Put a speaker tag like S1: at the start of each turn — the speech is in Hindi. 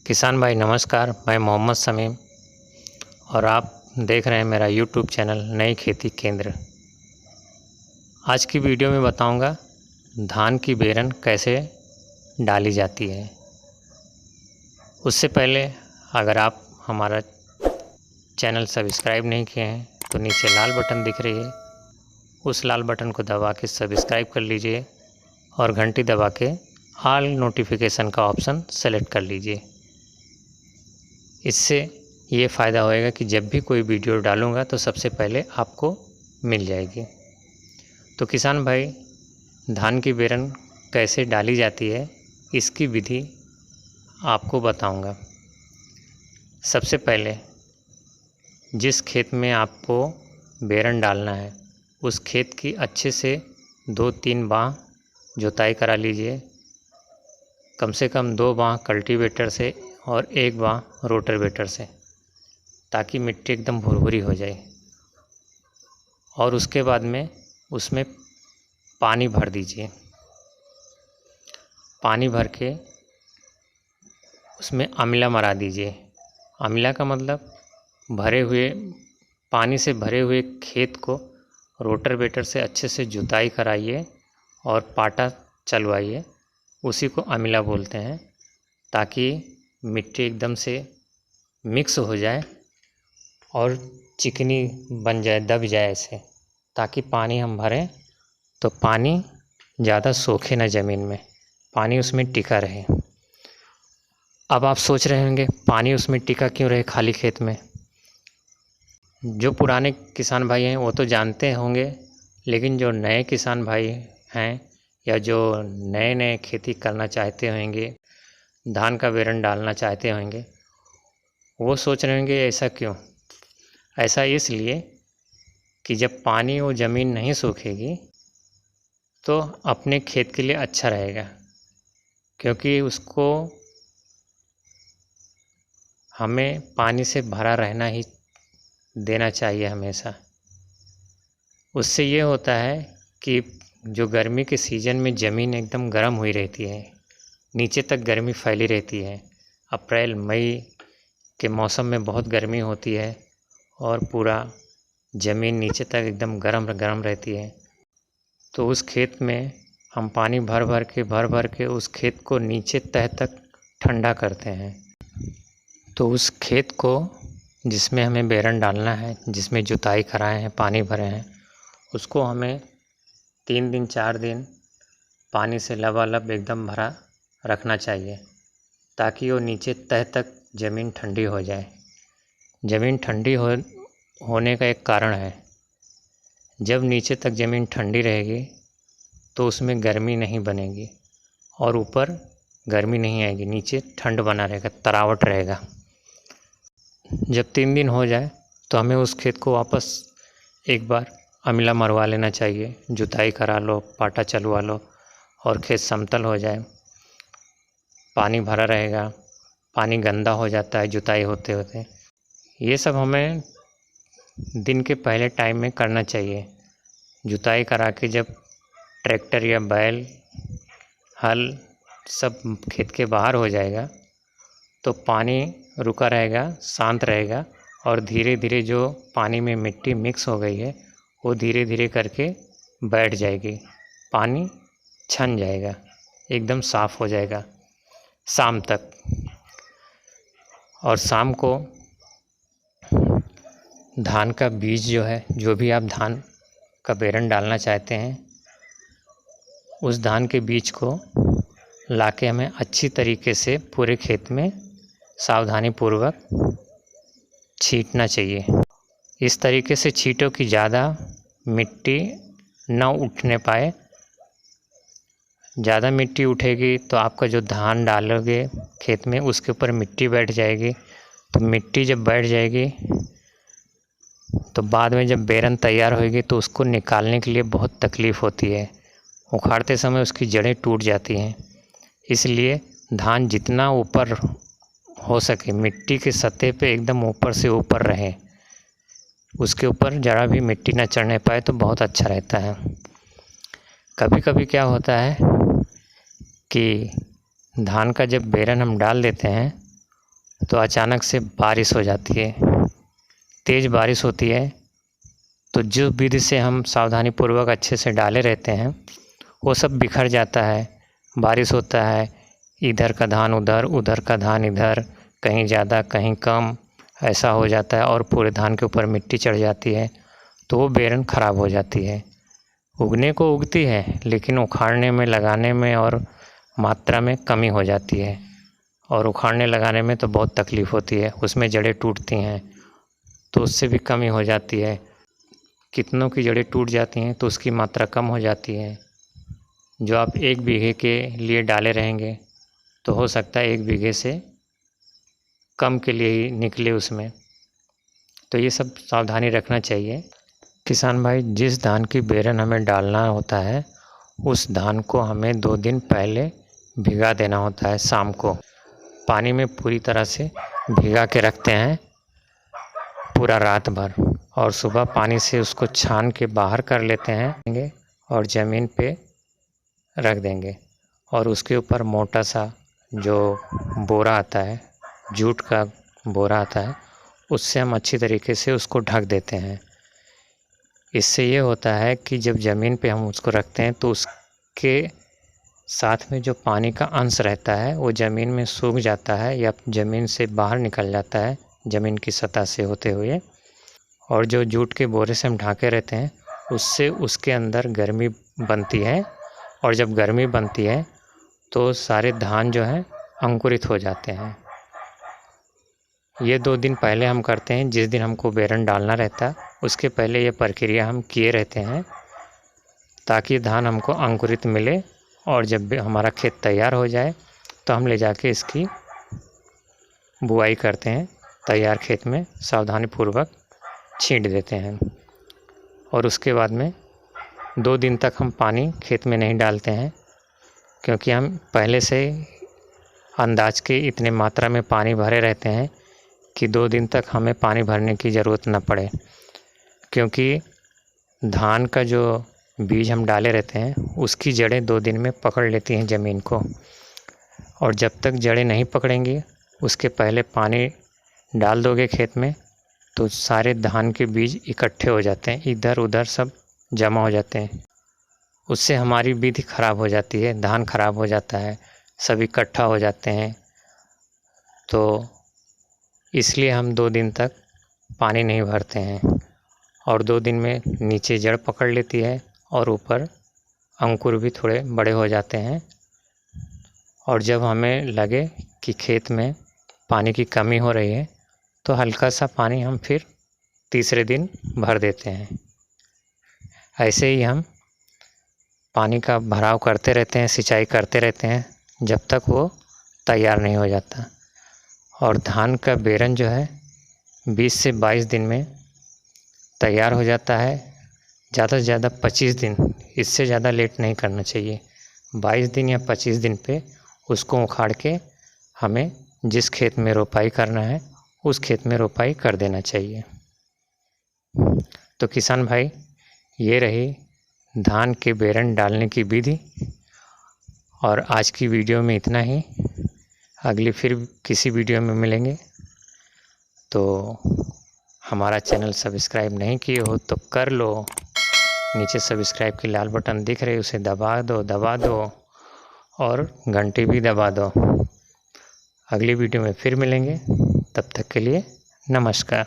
S1: किसान भाई नमस्कार। मैं मोहम्मद समीम और आप देख रहे हैं मेरा यूट्यूब चैनल नई खेती केंद्र। आज की वीडियो में बताऊंगा धान की बेरन कैसे डाली जाती है। उससे पहले अगर आप हमारा चैनल सब्सक्राइब नहीं किए हैं तो नीचे लाल बटन दिख रही है, उस लाल बटन को दबा के सब्सक्राइब कर लीजिए और घंटी दबा के ऑल नोटिफिकेशन का ऑप्शन सेलेक्ट कर लीजिए। इससे ये फ़ायदा होएगा कि जब भी कोई वीडियो डालूँगा तो सबसे पहले आपको मिल जाएगी। तो किसान भाई, धान की बेरन कैसे डाली जाती है इसकी विधि आपको बताऊँगा। सबसे पहले जिस खेत में आपको बेरन डालना है उस खेत की अच्छे से 2-3 बाह जुताई करा लीजिए। कम से कम 2 बाह कल्टीवेटर से और 1 बाह रोटावेटर से, ताकि मिट्टी एकदम भुरभुरी हो जाए। और उसके बाद में उसमें पानी भर दीजिए। पानी भर के उसमें अम्ला मरा दीजिए। अम्ला का मतलब पानी से भरे हुए खेत को रोटावेटर से अच्छे से जुताई कराइए और पाटा चलवाइए। उसी को अम्ला बोलते हैं, ताकि मिट्टी एकदम से मिक्स हो जाए और चिकनी बन जाए, दब जाए ऐसे, ताकि पानी हम भरें तो पानी ज़्यादा सोखे ना ज़मीन में, पानी उसमें टिका रहे। अब आप सोच रहे होंगे पानी उसमें टिका क्यों रहे खाली खेत में। जो पुराने किसान भाई हैं वो तो जानते होंगे, लेकिन जो नए किसान भाई हैं या जो नए खेती करना चाहते होंगे, धान का बेरन डालना चाहते होंगे, वो सोच रहे होंगे ऐसा क्यों। ऐसा इसलिए कि जब पानी वो ज़मीन नहीं सूखेगी तो अपने खेत के लिए अच्छा रहेगा, क्योंकि उसको हमें पानी से भरा रहना ही देना चाहिए हमेशा। उससे ये होता है कि जो गर्मी के सीज़न में ज़मीन एकदम गर्म हुई रहती है, नीचे तक गर्मी फैली रहती है। अप्रैल मई के मौसम में बहुत गर्मी होती है और पूरा ज़मीन नीचे तक एकदम गरम रहती है। तो उस खेत में हम पानी भर भर के उस खेत को नीचे तह तक ठंडा करते हैं। तो उस खेत को जिसमें हमें बेरन डालना है, जिसमें जुताई कराए हैं, पानी भरे हैं, उसको हमें 3 दिन 4 दिन पानी से लबालब एकदम भरा रखना चाहिए, ताकि वो नीचे तह तक ज़मीन ठंडी हो जाए। ज़मीन ठंडी होने का एक कारण है, जब नीचे तक ज़मीन ठंडी रहेगी तो उसमें गर्मी नहीं बनेगी और ऊपर गर्मी नहीं आएगी, नीचे ठंड बना रहेगा, तरावट रहेगा। जब 3 दिन हो जाए तो हमें उस खेत को वापस एक बार अम्ला मरवा लेना चाहिए। जुताई करा लो, पाटा चलवा लो और खेत समतल हो जाए। पानी भरा रहेगा, पानी गंदा हो जाता है जुताई होते होते। ये सब हमें दिन के पहले टाइम में करना चाहिए। जुताई करा के जब ट्रैक्टर या बैल, हल सब खेत के बाहर हो जाएगा तो पानी रुका रहेगा, शांत रहेगा और धीरे धीरे जो पानी में मिट्टी मिक्स हो गई है वो धीरे धीरे करके बैठ जाएगी। पानी छन जाएगा, एकदम साफ़ हो जाएगा शाम तक। और शाम को धान का बीज जो है, जो भी आप धान का बेरन डालना चाहते हैं, उस धान के बीज को लाके हमें अच्छी तरीके से पूरे खेत में सावधानी पूर्वक छींटना चाहिए। इस तरीके से छींटो कि ज़्यादा मिट्टी न उठने पाए। ज़्यादा मिट्टी उठेगी तो आपका जो धान डालोगे खेत में उसके ऊपर मिट्टी बैठ जाएगी। तो मिट्टी जब बैठ जाएगी तो बाद में जब बेरन तैयार होगी तो उसको निकालने के लिए बहुत तकलीफ़ होती है। उखाड़ते समय उसकी जड़ें टूट जाती हैं। इसलिए धान जितना ऊपर हो सके मिट्टी के सतह पे एकदम ऊपर से ऊपर रहे, उसके ऊपर ज़रा भी मिट्टी न चढ़ने पाए तो बहुत अच्छा रहता है। कभी कभी क्या होता है कि धान का जब बेरन हम डाल देते हैं तो अचानक से बारिश हो जाती है, तेज़ बारिश होती है। तो जो विधि से हम सावधानीपूर्वक अच्छे से डाले रहते हैं वो सब बिखर जाता है। बारिश होता है, इधर का धान उधर, उधर का धान इधर, कहीं ज़्यादा कहीं कम, ऐसा हो जाता है और पूरे धान के ऊपर मिट्टी चढ़ जाती है, तो वो बेरन ख़राब हो जाती है। उगने को उगती है लेकिन उखाड़ने में, लगाने में और मात्रा में कमी हो जाती है, और उखाड़ने लगाने में तो बहुत तकलीफ़ होती है, उसमें जड़ें टूटती हैं तो उससे भी कमी हो जाती है। कितनों की जड़ें टूट जाती हैं तो उसकी मात्रा कम हो जाती है। जो आप 1 बीघे के लिए डाले रहेंगे तो हो सकता है 1 बीघे से कम के लिए ही निकले उसमें। तो ये सब सावधानी रखना चाहिए। किसान भाई, जिस धान की बेरन हमें डालना होता है उस धान को हमें 2 दिन पहले भिगा देना होता है। शाम को पानी में पूरी तरह से भिगा के रखते हैं पूरा रात भर, और सुबह पानी से उसको छान के बाहर कर लेते हैं और ज़मीन पे रख देंगे। और उसके ऊपर मोटा सा जो बोरा आता है, जूट का बोरा आता है, उससे हम अच्छी तरीके से उसको ढक देते हैं। इससे ये होता है कि जब ज़मीन पे हम उसको रखते हैं तो उसके साथ में जो पानी का अंश रहता है वो ज़मीन में सूख जाता है या ज़मीन से बाहर निकल जाता है, ज़मीन की सतह से होते हुए। और जो जूट के बोरे से हम ढाके रहते हैं उससे उसके अंदर गर्मी बनती है, और जब गर्मी बनती है तो सारे धान जो हैं अंकुरित हो जाते हैं। ये 2 दिन पहले हम करते हैं, जिस दिन हमको बेरन डालना रहता है उसके पहले ये प्रक्रिया हम किए रहते हैं, ताकि धान हमको अंकुरित मिले। और जब हमारा खेत तैयार हो जाए तो हम ले जाके इसकी बुआई करते हैं, तैयार खेत में सावधानीपूर्वक छींट देते हैं। और उसके बाद में 2 दिन तक हम पानी खेत में नहीं डालते हैं, क्योंकि हम पहले से अंदाज के इतने मात्रा में पानी भरे रहते हैं कि 2 दिन तक हमें पानी भरने की ज़रूरत न पड़े। क्योंकि धान का जो बीज हम डाले रहते हैं उसकी जड़ें 2 दिन में पकड़ लेती हैं ज़मीन को, और जब तक जड़ें नहीं पकड़ेंगी उसके पहले पानी डाल दोगे खेत में तो सारे धान के बीज इकट्ठे हो जाते हैं, इधर उधर सब जमा हो जाते हैं। उससे हमारी विधि खराब हो जाती है, धान खराब हो जाता है, सब इकट्ठा हो जाते हैं। तो इसलिए हम 2 दिन तक पानी नहीं भरते हैं, और 2 दिन में नीचे जड़ पकड़ लेती है और ऊपर अंकुर भी थोड़े बड़े हो जाते हैं। और जब हमें लगे कि खेत में पानी की कमी हो रही है तो हल्का सा पानी हम फिर तीसरे दिन भर देते हैं। ऐसे ही हम पानी का भराव करते रहते हैं, सिंचाई करते रहते हैं जब तक वो तैयार नहीं हो जाता। और धान का बेरन जो है 20 से 22 दिन में तैयार हो जाता है, ज़्यादा से ज़्यादा 25 दिन, इससे ज़्यादा लेट नहीं करना चाहिए। 22 दिन या 25 दिन पे उसको उखाड़ के हमें जिस खेत में रोपाई करना है उस खेत में रोपाई कर देना चाहिए। तो किसान भाई, ये रही धान के बेरन डालने की विधि, और आज की वीडियो में इतना ही। अगली फिर किसी वीडियो में मिलेंगे। तो हमारा चैनल सब्सक्राइब नहीं किए हो तो कर लो, नीचे सब्सक्राइब की लाल बटन दिख रही है उसे दबा दो और घंटी भी दबा दो। अगली वीडियो में फिर मिलेंगे, तब तक के लिए नमस्कार।